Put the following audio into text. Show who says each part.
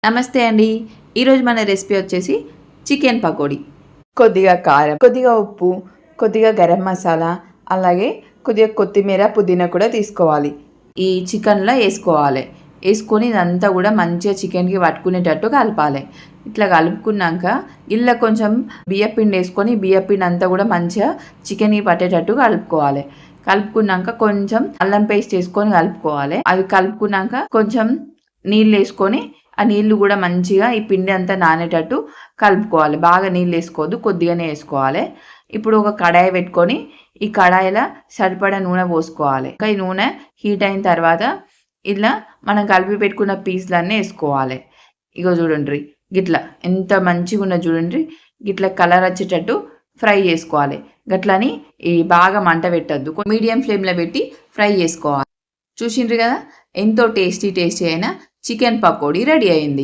Speaker 1: నమస్తే అండి. ఈరోజు మన రెసిపీ వచ్చేసి చికెన్ పకోడీ.
Speaker 2: కొద్దిగా కారం, కొద్దిగా ఉప్పు, కొద్దిగా గరం మసాలా, అలాగే కొద్దిగా కొత్తిమీర, పుదీనా కూడా తీసుకోవాలి.
Speaker 1: ఈ చికెన్లో వేసుకొని ఇదంతా కూడా మంచిగా చికెన్కి పట్టుకునేటట్టు కలపాలి. ఇట్లా కలుపుకున్నాక ఇలా కొంచెం బియ్యపిండి వేసుకొని బియ్యపిండి అంతా కూడా మంచిగా చికెన్కి పట్టేటట్టు కలుపుకోవాలి. కలుపుకున్నాక కొంచెం అల్లం పేస్ట్ వేసుకొని కలుపుకోవాలి. అది కలుపుకున్నాక కొంచెం నీళ్ళు వేసుకొని ఆ నీళ్లు కూడా మంచిగా ఈ పిండి అంతా నానేటట్టు కలుపుకోవాలి. బాగా నీళ్ళు వేసుకోవద్దు, కొద్దిగానే వేసుకోవాలి. ఇప్పుడు ఒక కడాయి పెట్టుకొని ఈ కడాయిలో సరిపడా నూనె పోసుకోవాలి. ఇంకా ఈ నూనె హీట్ అయిన తర్వాత ఇలా మనం కలిపి పెట్టుకున్న పీసులన్నీ వేసుకోవాలి. ఇగో చూడండి గిట్లా ఎంత మంచిగా ఉన్నది చూడండి. గిట్లా కలర్ వచ్చేటట్టు ఫ్రై చేసుకోవాలి. గట్లని ఈ బాగా మంట పెట్టద్దు, మీడియం ఫ్లేమ్లో పెట్టి ఫ్రై చేసుకోవాలి. చూసిండ్రు కదా, ఎంతో టేస్టీ అయిన చికెన్ పకోడీ రెడీ అయింది.